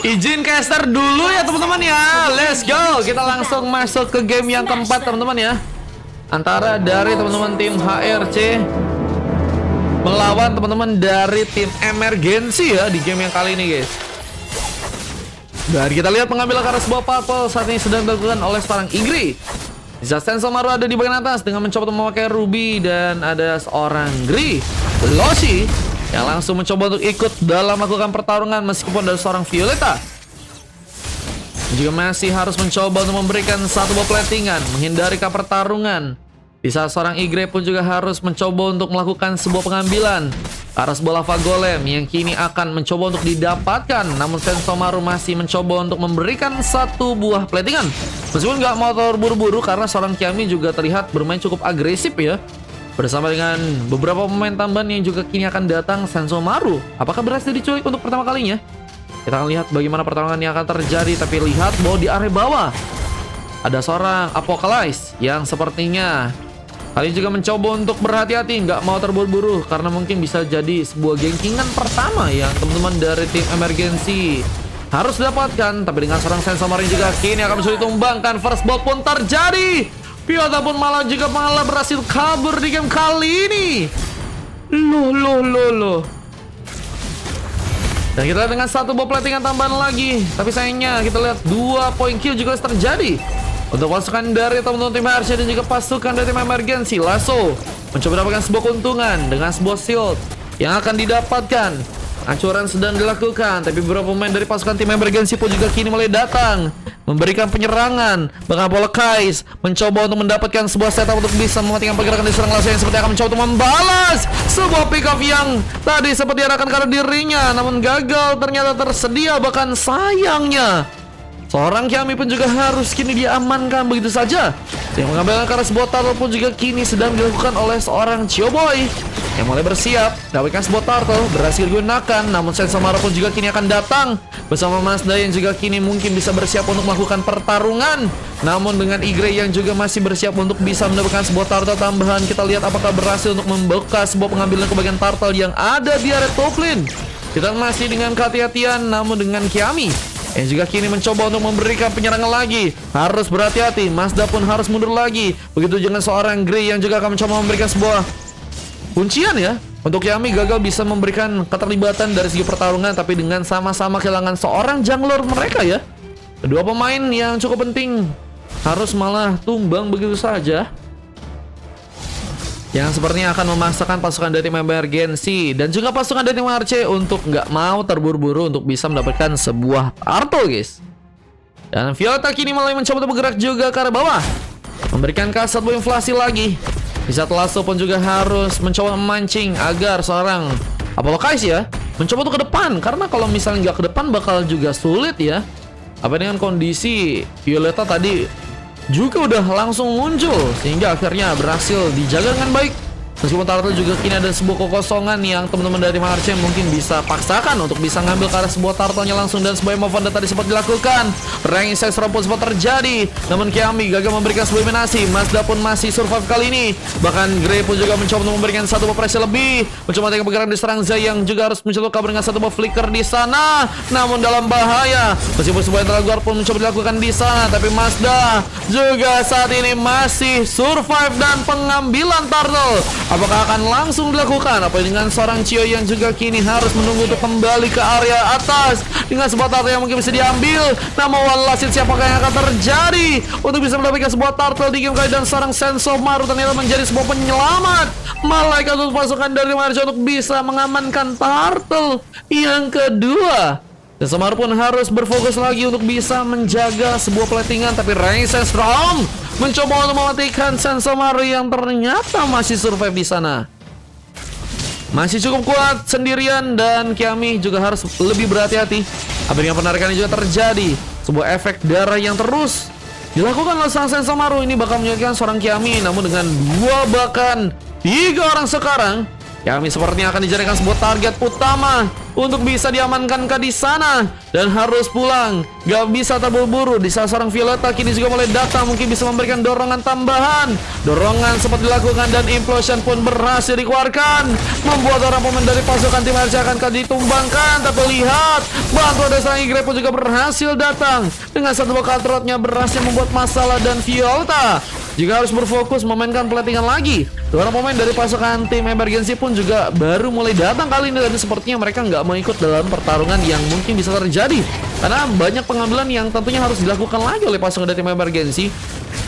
Izin caster dulu ya teman-teman ya. Let's go. Kita langsung masuk ke game yang keempat teman-teman ya. Antara dari teman-teman tim HRC melawan teman-teman dari tim Emergency ya di game yang kali ini guys. Dan kita lihat pengambilan karena sebuah purple saat ini sedang dilakukan oleh seorang Igri. Sensomaru ada di bagian atas dengan mencoba untuk memakai Ruby, dan ada seorang Gri Loshi yang langsung mencoba untuk ikut dalam melakukan pertarungan meskipun ada seorang Violeta juga masih harus mencoba untuk memberikan satu buah platingan menghindari pertarungan. Di saat seorang Igre pun juga harus mencoba untuk melakukan sebuah pengambilan arah sebuah lava golem yang kini akan mencoba untuk didapatkan. Namun Sensomaru masih mencoba untuk memberikan satu buah platingan meskipun nggak mau terburu-buru karena seorang Kiami juga terlihat bermain cukup agresif ya. Bersama dengan beberapa pemain tambahan yang juga kini akan datang, Sensomaru apakah berhasil diculik untuk pertama kalinya? Kita akan lihat bagaimana pertarungan yang akan terjadi. Tapi lihat bahwa di area bawah ada seorang Apocalypse yang sepertinya kali ini juga mencoba untuk berhati-hati, nggak mau terburu-buru karena mungkin bisa jadi sebuah gengkingan pertama yang teman-teman dari tim Emergency harus dapatkan. Tapi dengan seorang Sensomaru juga kini akan mencoba ditumbangkan. First blood pun terjadi. Piota pun malah berhasil kabur di game kali ini. Loh. Dan kita lihat dengan satu buah platingan tambahan lagi. Tapi sayangnya kita lihat 2 poin kill juga terjadi untuk pasukan dari teman-teman tim HRC dan juga pasukan dari tim Emergency. Lasso mencoba mendapatkan sebuah keuntungan dengan sebuah shield yang akan didapatkan. Hancuran sedang dilakukan, tapi beberapa pemain dari pasukan tim Emergency pun juga kini mulai datang memberikan penyerangan. Bahkan Polakais mencoba untuk mendapatkan sebuah setup untuk bisa mematikan pergerakan di serang Lasso yang seperti akan mencoba untuk membalas sebuah pick off yang tadi sempat diarahkan karena dirinya, namun gagal ternyata tersedia. Bahkan sayangnya seorang Kiami pun juga harus kini diamankan begitu saja. Yang mengambil karena sebuah turtle pun juga kini sedang dilakukan oleh seorang Chioboy yang mulai bersiap dapatkan sebuah turtle berhasil digunakan. Namun Sensomaru pun juga kini akan datang bersama Mazda yang juga kini mungkin bisa bersiap untuk melakukan pertarungan. Namun dengan Igre yang juga masih bersiap untuk bisa mendapatkan sebuah turtle tambahan. Kita lihat apakah berhasil untuk membuka sebuah pengambilan ke bagian turtle yang ada di area top lane. Kita masih dengan kehati-hatian, namun dengan Kiami yang juga kini mencoba untuk memberikan penyerangan lagi. Harus berhati-hati, Mazda pun harus mundur lagi. Begitu dengan seorang Grey yang juga akan mencoba memberikan sebuah kuncian ya. Untuk Kiami gagal bisa memberikan keterlibatan dari segi pertarungan, tapi dengan sama-sama kehilangan seorang jungler mereka ya. Kedua pemain yang cukup penting harus malah tumbang begitu saja, yang sepertinya akan memaksakan pasukan dari tim Emergency dan juga pasukan dari tim HRC untuk nggak mau terburu-buru untuk bisa mendapatkan sebuah turtle guys. Dan Violeta kini mulai mencoba untuk bergerak juga ke arah bawah, memberikan kasat buah inflasi lagi. Di saat Lasso pun juga harus mencoba memancing agar seorang Apocalypse ya mencoba untuk ke depan, karena kalau misalnya nggak ke depan bakal juga sulit ya. Apa dengan kondisi Violeta tadi juga udah langsung muncul sehingga akhirnya berhasil dijaga dengan baik. Meskipun turtle juga kini ada sebuah kekosongan yang teman-teman dari HRC mungkin bisa paksakan untuk bisa ngambil ke arah sebuah turtle-nya langsung, dan sebuah move on tadi sempat dilakukan. Rank Sextron pun sempat terjadi, namun Kiami gagal memberikan sebuah eliminasi. Mazda pun masih survive kali ini. Bahkan Grey pun juga mencoba untuk memberikan satu buah pressure lebih, mencoba dengan pergerakan diserang Zai yang juga harus mencoba kabur dengan satu buah flicker di sana, namun dalam bahaya. Meskipun sebuah Intelligor pun mencoba dilakukan di sana, tapi Mazda juga saat ini masih survive dan pengambilan turtle apakah akan langsung dilakukan? Apa dengan seorang Cio yang juga kini harus menunggu untuk kembali ke area atas dengan sebuah turtle yang mungkin bisa diambil. Namun walasit siapakah yang akan terjadi untuk bisa mendapatkan sebuah turtle di game kali, dan seorang Sensomaru ternyata menjadi sebuah penyelamat malaikat untuk pasukan dari Marjo untuk bisa mengamankan turtle yang kedua. Sensomaru pun harus berfokus lagi untuk bisa menjaga sebuah platingan, tapi Raise Strong mencoba untuk mematikan Sensomaru yang ternyata masih survive di sana. Masih cukup kuat sendirian, dan Kiami juga harus lebih berhati-hati. Apabila penarikan juga terjadi, sebuah efek darah yang terus dilakukan oleh sang Sensomaru ini bakal menyulitkan seorang Kiami. Namun dengan 2 bahkan 3 orang sekarang, Kami sepertinya akan dijadikan sebuah target utama untuk bisa diamankan ke di sana dan harus pulang. Gak bisa terburu-buru. Di saat seorang Violeta kini juga mulai datang, mungkin bisa memberikan dorongan tambahan. Dorongan sempat dilakukan dan implosion pun berhasil dikeluarkan, membuat orang pemain dari pasukan tim RC akan ditumbangkan. Tapi lihat, bantuan dari seorang Igre pun juga berhasil datang dengan satu buah katrotnya berhasil membuat masalah dan Violeta juga harus berfokus memainkan platingan lagi. Dua orang pemain dari pasukan tim emergency pun juga baru mulai datang kali ini, dan sepertinya mereka nggak mau ikut dalam pertarungan yang mungkin bisa terjadi karena banyak pengambilan yang tentunya harus dilakukan lagi oleh pasukan dari tim emergency.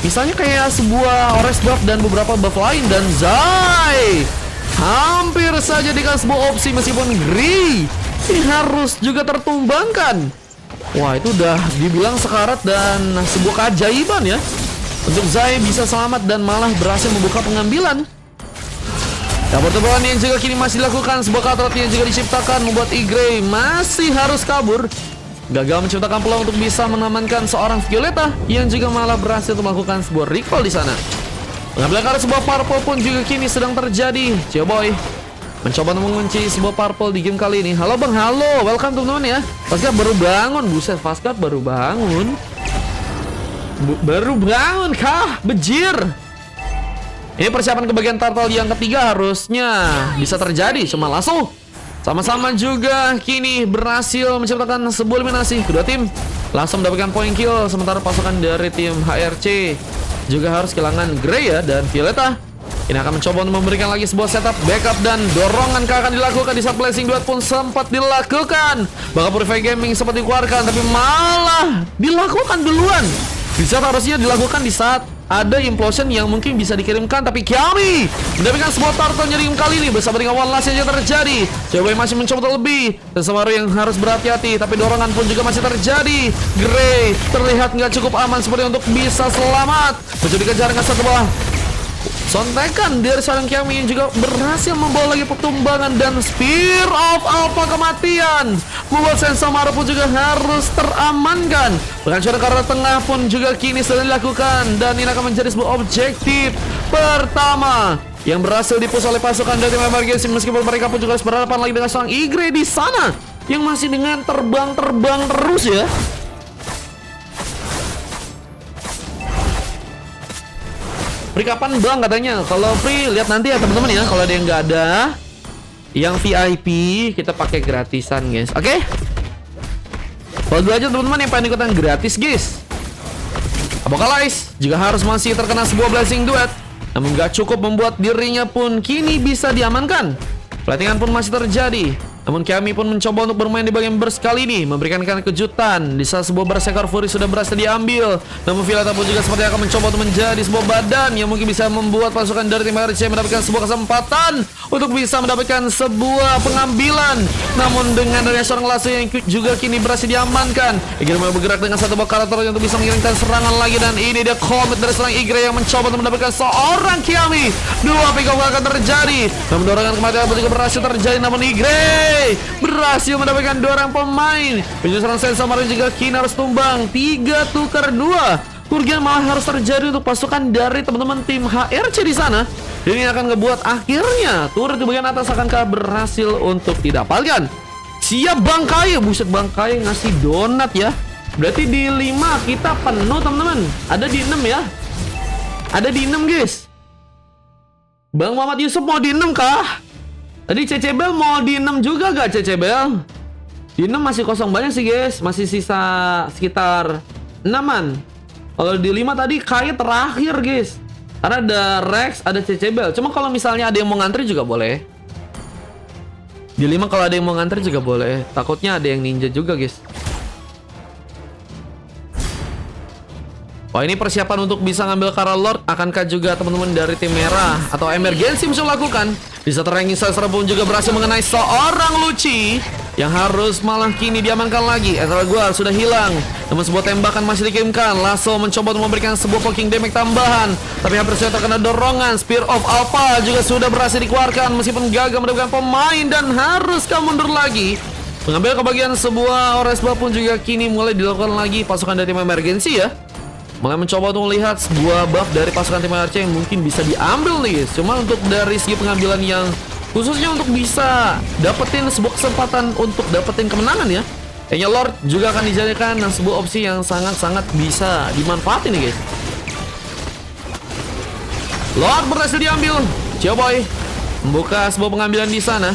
Misalnya kayak sebuah Ores buff dan beberapa buff lain, dan Zai hampir saja dikasih sebuah opsi meskipun Gri ini harus juga tertumbangkan. Wah, itu udah dibilang sekarat dan sebuah keajaiban ya untuk Zai bisa selamat dan malah berhasil membuka pengambilan. Kabur tebalan yang juga kini masih dilakukan, sebuah katrot yang juga diciptakan membuat Igre masih harus kabur. Gagal menciptakan peluang untuk bisa mengamankan seorang Violeta yang juga malah berhasil untuk melakukan sebuah recall di sana. Pengambilan karena sebuah purple pun juga kini sedang terjadi. Cioboy mencoba untuk mengunci sebuah purple di game kali ini. Halo bang, halo, welcome teman-teman ya. Fastguard baru bangun, buset, Fastguard baru bangun. Baru bangun kah? Bejir. Ini persiapan ke bagian turtle yang ketiga harusnya bisa terjadi. Cuma langsung sama-sama juga kini berhasil menciptakan sebuah eliminasi. Kedua tim langsung mendapatkan point kill, sementara pasukan dari tim HRC juga harus kehilangan Grey ya dan Violeta. Ini akan mencoba untuk memberikan lagi sebuah setup, backup, dan dorongan akan dilakukan di saat blessing duet pun sempat dilakukan. Bahkan Purify Gaming sempat dikeluarkan, tapi malah dilakukan duluan. Di saat harusnya dilakukan di saat ada implosion yang mungkin bisa dikirimkan, tapi kami mendapatkan sebuah turtle nyeri kali ini bersama dengan one last yang terjadi. Cewek masih mencoba lebih dan Samaru yang harus berhati-hati, tapi dorongan pun juga masih terjadi. Grey terlihat nggak cukup aman seperti untuk bisa selamat. Mencoba dikejar dengan satu bola. Sontekan dari seorang Kiami yang juga berhasil membawa lagi pertumbangan dan Spear of Alpha kematian membuat Sensamaru pun juga harus teramankan. Penghancuran ke arah tengah pun juga kini sedang dilakukan, dan ini akan menjadi sebuah objektif pertama yang berhasil dipush oleh pasukan dari emergency, meskipun mereka pun juga harus berhadapan lagi dengan seorang Igre di sana yang masih dengan terbang-terbang terus ya. Free kapan bang katanya? Kalau free lihat nanti ya teman-teman ya. Kalau ada yang nggak ada, yang VIP kita pakai gratisan guys. Oke? Kalau dulu aja teman-teman yang pengen ikutan gratis guys. Apocalypse juga harus masih terkena sebuah blessing duet, namun nggak cukup membuat dirinya pun kini bisa diamankan. Pelatihan pun masih terjadi, namun kami pun mencoba untuk bermain di bagian burst kali ini, memberikan kejutan di saat sebuah berserker Fury sudah berhasil diambil. Namun Violeta pun juga seperti akan mencoba untuk menjadi sebuah badan yang mungkin bisa membuat pasukan dari tim RC mendapatkan sebuah kesempatan untuk bisa mendapatkan sebuah pengambilan. Namun dengan adanya seorang lasso yang juga kini berhasil diamankan, Igre bergerak dengan satu buah karakter untuk bisa mengirimkan serangan lagi, dan ini dia commit dari seorang Igre yang mencoba untuk mendapatkan seorang Kiami. Dua pick off akan terjadi, namun dorongan kematian pun juga berhasil terjadi, namun Igre berhasil mendapatkan dua orang pemain. Penjualan Sensamaru juga kini harus tumbang 3 tukar 2. Kerugian malah harus terjadi untuk pasukan dari teman-teman tim HRC di sana. Ini akan ngebuat akhirnya turret di bagian atas akankah berhasil untuk didapatkan. Siap Bangkai, buset Bangkai ngasih donat ya. Berarti di 5 kita penuh teman-teman. Ada di 6 ya. Ada di 6 guys. Bang Muhammad Yusuf mau di 6 kah? Tadi Cecebel mau di 6 juga gak Cecebel? Di 6 masih kosong banyak sih guys. Masih sisa sekitar 6-an. Kalau di 5 tadi kayak terakhir guys. Karena ada Rex, ada Cecebel. Cuma kalau misalnya ada yang mau ngantri juga boleh. Di 5 kalau ada yang mau ngantri juga boleh. Takutnya ada yang ninja juga guys. Wah, ini persiapan untuk bisa ngambil Kara Lord. Akankah juga teman-teman dari tim merah atau emergency bisa lakukan? Bisa terangin Sasra pun juga berhasil mengenai seorang Luci yang harus malah kini diamankan lagi. Ezra Guar sudah hilang, namun sebuah tembakan masih dikirimkan. Lasso mencoba untuk memberikan sebuah poking damage tambahan, tapi hampir saja terkena dorongan. Spear of Alpha juga sudah berhasil dikeluarkan meskipun gagal mendapatkan pemain dan haruskah mundur lagi. Mengambil kebagian sebuah Ores pun juga kini mulai dilakukan lagi pasukan dari tim emergency ya. Mulai mencoba untuk melihat sebuah buff dari pasukan tim RC yang mungkin bisa diambil nih. Cuma untuk dari segi pengambilan yang khususnya untuk bisa dapetin sebuah kesempatan untuk dapetin kemenangan ya. Kayaknya Lord juga akan dijadikan sebuah opsi yang sangat-sangat bisa dimanfaatin nih guys. Lord berhasil diambil. Cowboy membuka sebuah pengambilan di sana.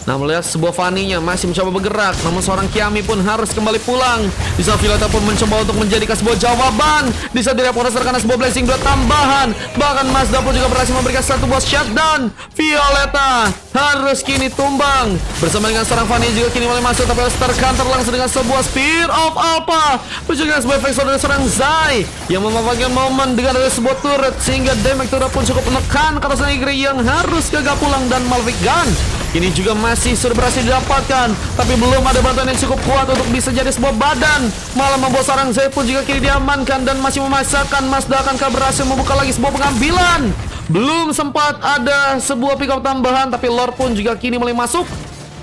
Nah, melihat sebuah Fanny-nya masih mencoba bergerak, namun seorang Kiami pun harus kembali pulang. Di saat Violeta pun mencoba untuk menjadikan sebuah jawaban. Di saat direpot karena sebuah blessing blood tambahan. Bahkan Mazda pun juga berhasil memberikan satu buah shutdown. Violeta harus kini tumbang. Bersama dengan seorang Fanny juga kini mulai masuk, tapi harus tercounter langsung dengan sebuah Spear of Alpha. Juga sebuah efek dari seorang Zai yang memanfaatkan momen dengan ada sebuah turret, sehingga damage turret pun cukup menekan ke atas Igri yang harus gagal pulang. Dan Malvik Gun ini juga masih sudah berhasil didapatkan, tapi belum ada bantuan yang cukup kuat untuk bisa jadi sebuah badan. Malah membuat seorang Zai pun juga kini diamankan dan masih memaksakan Mazda akankah berhasil membuka lagi sebuah pengambilan. Belum sempat ada sebuah pick up tambahan, tapi Lord pun juga kini mulai masuk.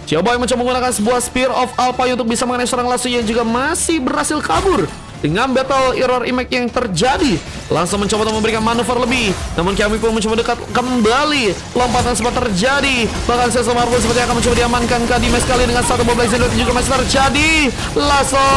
Cowboy mencoba menggunakan sebuah Spear of Alpha untuk bisa mengenai seorang Lasso yang juga masih berhasil kabur. Dengan battle error impact yang terjadi, langsung mencoba untuk memberikan manuver lebih. Namun Kiami pun mencoba dekat kembali. Lompatan sempat terjadi. Bahkan Sesomar pun sepertinya akan mencoba diamankan Kadime sekali dengan satu bomb blazing juga masih terjadi. Lasso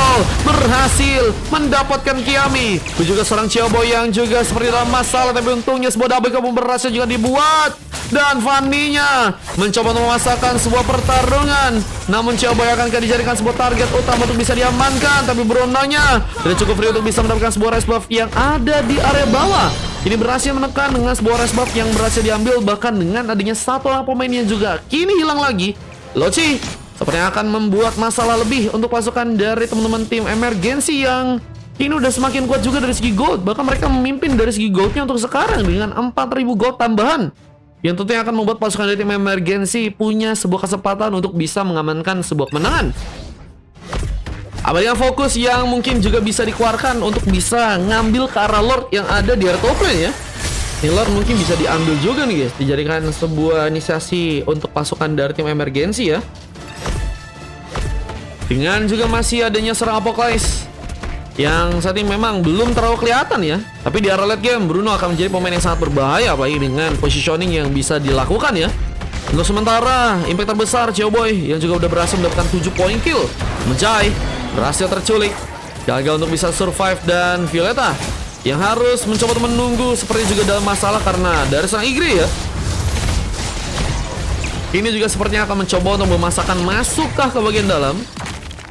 berhasil mendapatkan Kiami. Dan juga seorang Cowboy yang juga seperti dalam masalah, tapi untungnya sebuah double kill berhasil juga dibuat. Dan Fanny-nya mencoba untuk memasakkan sebuah pertarungan. Namun Cowboy akan dijadikan sebuah target utama untuk bisa diamankan. Tapi Bruno-nya tidak cukup free untuk bisa mendapatkan sebuah rest buff yang ada di area bawah. Ini berhasil menekan dengan sebuah rest buff yang berhasil diambil. Bahkan dengan adanya satu orang pemain yang juga kini hilang lagi. Loci sepertinya akan membuat masalah lebih untuk pasukan dari teman-teman tim emergensi yang ini udah semakin kuat juga dari segi gold. Bahkan mereka memimpin dari segi goldnya untuk sekarang dengan 4.000 gold tambahan, yang tentunya akan membuat pasukan dari tim emergensi punya sebuah kesempatan untuk bisa mengamankan sebuah kemenangan. Apalagi fokus yang mungkin juga bisa dikeluarkan untuk bisa ngambil ke arah Lord yang ada di area top lane ya. Ini Lord mungkin bisa diambil juga nih guys, dijadikan sebuah inisiasi untuk pasukan dari tim emergensi ya. Dengan juga masih adanya seorang Apocalypse yang saat ini memang belum terlalu kelihatan ya. Tapi di area late game, Bruno akan menjadi pemain yang sangat berbahaya, apalagi dengan positioning yang bisa dilakukan ya. Untuk sementara, impact terbesar Cowboy yang juga udah berhasil mendapatkan 7 point kill. Mencai berhasil terculik, gagal untuk bisa survive. Dan Violeta yang harus mencoba untuk menunggu, seperti juga dalam masalah karena dari sang Igri ya. Ini juga sepertinya akan mencoba untuk memasakkan masukkah ke bagian dalam,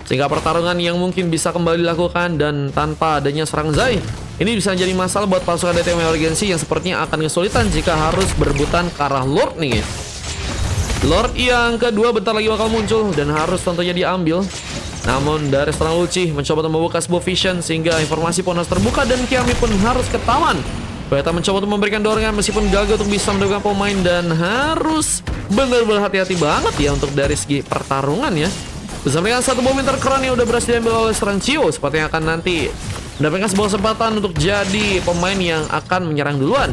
sehingga pertarungan yang mungkin bisa kembali dilakukan. Dan tanpa adanya serang Zai, ini bisa jadi masalah buat pasukan DTM Emergency yang sepertinya akan kesulitan jika harus berebutan ke arah Lord nih guys. Lord yang kedua bentar lagi bakal muncul dan harus tentunya diambil. Namun dari seorang Lucci mencoba untuk membuka sebuah vision, sehingga informasi pun harus terbuka dan Kiami pun harus ketahuan. Violeta mencoba untuk memberikan dorongan meskipun gagal untuk bisa mendapatkan pemain, dan harus benar-benar hati-hati banget ya untuk dari segi pertarungan ya. Bersama dengan satu bom intercrown yang udah berhasil diambil oleh seorang Cio, sepertinya akan nanti mendapatkan sebuah kesempatan untuk jadi pemain yang akan menyerang duluan.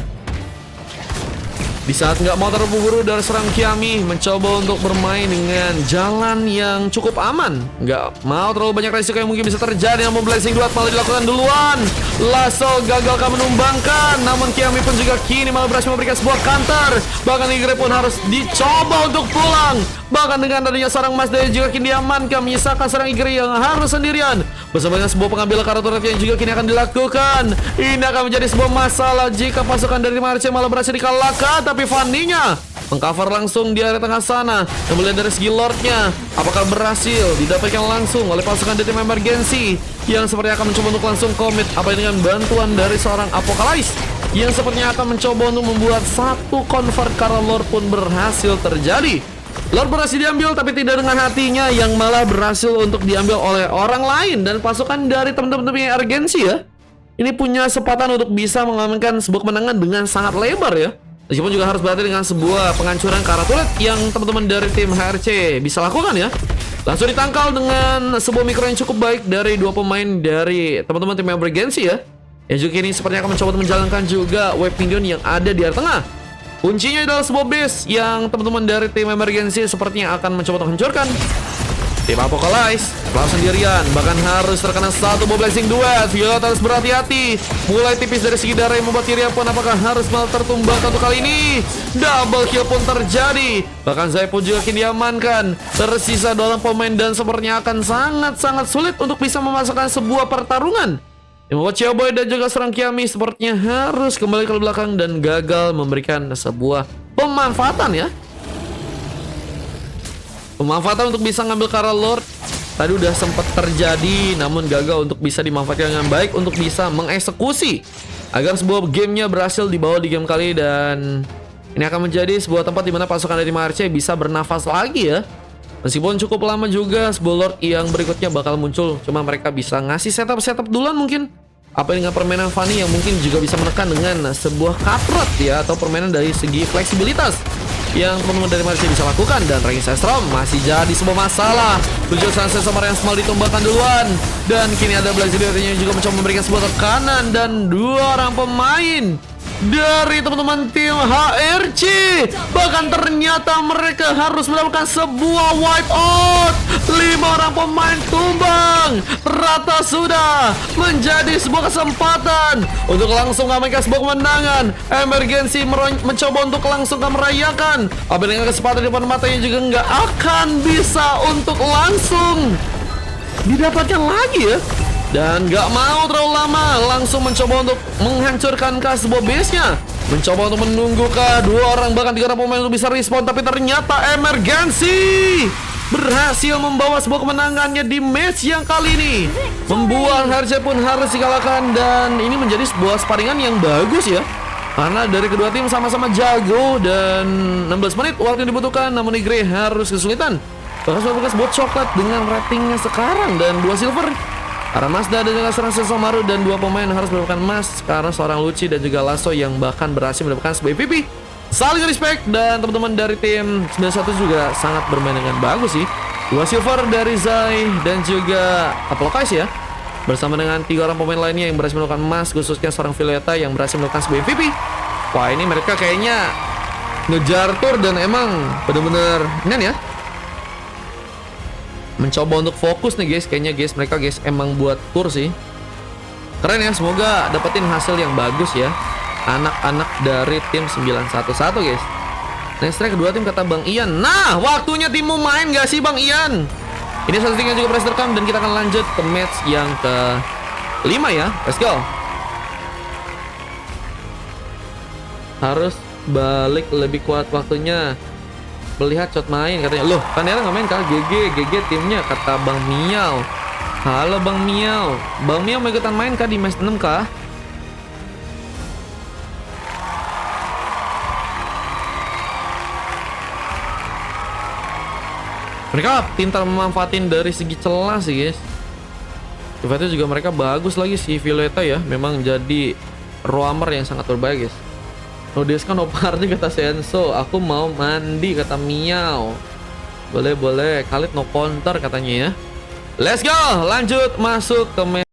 Di saat nggak mau terburu-buru dari serang Kiami, mencoba untuk bermain dengan jalan yang cukup aman, nggak mau terlalu banyak resiko yang mungkin bisa terjadi. Namun blessing dua malah dilakukan duluan. Lasso gagalkan menumbangkan, namun Kiami pun juga kini malah berhasil memberikan sebuah counter. Bahkan Igre pun harus dicoba untuk pulang. Bahkan dengan adanya seorang Mazda yang juga kini diamankan, menyisakan seorang Igre yang harus sendirian. Bersama dengan sebuah pengambilan kartu turret yang juga kini akan dilakukan. Ini akan menjadi sebuah masalah jika pasukan dari Marche malah berhasil dikalahkan. Tapi Fanny-nya mengcover langsung di area tengah sana. Dan melihat dari segi Lord-nya, apakah berhasil didapatkan langsung oleh pasukan dari tim emergency yang sepertinya akan mencoba untuk langsung komit, apa dengan bantuan dari seorang Apocalypse yang sepertinya akan mencoba untuk membuat satu convert karena Lord pun berhasil terjadi. Lord berhasil diambil, tapi tidak dengan hatinya, yang malah berhasil untuk diambil oleh orang lain. Dan pasukan dari teman-teman emergency ya, ini punya kesempatan untuk bisa mengamankan sebuah kemenangan dengan sangat lebar ya. Meskipun juga harus berhati dengan sebuah penghancuran ke arah turret yang teman-teman dari tim HRC bisa lakukan ya. Langsung ditangkal dengan sebuah mikro yang cukup baik dari dua pemain dari teman-teman tim emergency ya. Yang juga ini sepertinya akan mencoba untuk menjalankan juga wave minion yang ada di area tengah. Kuncinya adalah sebuah base yang teman-teman dari tim emergency sepertinya akan mencoba untuk hancurkan. Tim Apocalypse langsung sendirian, bahkan harus terkena satu Blazing Duet. Violeta harus berhati-hati, mulai tipis dari segi darah yang membuat Tyria pun apakah harus malah tertumbangkan untuk kali ini. Double kill pun terjadi, bahkan Zai pun juga kini diamankan. Tersisa 2 orang pemain dan sepertinya akan sangat-sangat sulit untuk bisa memasukkan sebuah pertarungan. Yang membuat Cowboy dan juga serang Kiami sepertinya harus kembali ke belakang dan gagal memberikan sebuah pemanfaatan ya. Pemanfaatan untuk bisa ngambil Kara Lord tadi udah sempat terjadi, namun gagal untuk bisa dimanfaatkan dengan baik untuk bisa mengeksekusi agar sebuah gamenya berhasil dibawa di game kali. Dan ini akan menjadi sebuah tempat di mana pasukan dari Marche bisa bernafas lagi ya. Meskipun cukup lama juga sebuah Lord yang berikutnya bakal muncul, cuma mereka bisa ngasih setup duluan mungkin. Apa dengan permainan Fanny yang mungkin juga bisa menekan dengan sebuah cutthroat ya, atau permainan dari segi fleksibilitas yang teman-teman dari Marche bisa lakukan. Dan Ranking Sestrom masih jadi sebuah masalah. Tujuan Sunset sama yang Small ditumbangkan duluan, dan kini ada Blazing yang juga mencoba memberikan sebuah tekanan. Dan 2 orang pemain dari teman-teman tim HRC, bahkan ternyata mereka harus melakukan sebuah wipe out. 5 orang pemain tumbang. Rata sudah menjadi sebuah kesempatan untuk langsung mengamankan sebuah kemenangan. Emergency mencoba untuk langsung merayakan, apabila dengan kesempatan di depan matanya juga nggak akan bisa untuk langsung didapatkan lagi ya. Dan gak mau terlalu lama, langsung mencoba untuk menghancurkan sebuah base-nya. Mencoba untuk menunggu 2 orang bahkan 3 orang pemain untuk bisa respon. Tapi ternyata Emergency berhasil membawa sebuah kemenangannya di match yang kali ini. Membuat HRC pun harus dikalahkan. Dan ini menjadi sebuah sparingan yang bagus ya, karena dari kedua tim sama-sama jago. Dan 16 menit waktu yang dibutuhkan, namun Igre harus kesulitan. Bahkan sebuah coklat dengan ratingnya sekarang dan 2 silver. Karena Mazda dan juga serang Sesshomaru, dan 2 pemain harus mendapatkan emas karena seorang Lucci dan juga Lasso yang bahkan berhasil mendapatkan sebuah MVP. Saling respect, dan teman-teman dari tim 91 juga sangat bermain dengan bagus sih. 2 silver dari Zai dan juga Apocalypse ya, bersama dengan 3 orang pemain lainnya yang berhasil mendapatkan emas, khususnya seorang Violeta yang berhasil mendapatkan sebuah MVP. Wah, ini mereka kayaknya ngejar tour dan emang bener-bener ya, mencoba untuk fokus nih guys. Kayaknya guys, mereka guys emang buat tour sih. Keren ya, semoga dapetin hasil yang bagus ya anak-anak dari tim 911 guys. Next track kedua tim kata Bang Ian. Nah, waktunya timmu main gak sih Bang Ian? Ini satu tinggal juga press rekam, dan kita akan lanjut ke match yang ke-5 ya. Let's go. Harus balik lebih kuat waktunya. Melihat shot main katanya. Loh, kan Nera nggak main kah? GG timnya kata Bang Miao. Halo Bang Miao. Bang Miao mau ikutan main kah di match 6 kah? Mereka pintar memanfaatin dari segi celah sih guys. Defense juga mereka bagus lagi si Violeta ya. Memang jadi roamer yang sangat terbaik guys. No Deska no party kata Senso. Aku mau mandi kata Miao. Boleh. Khalid no counter katanya ya. Let's go, lanjut masuk ke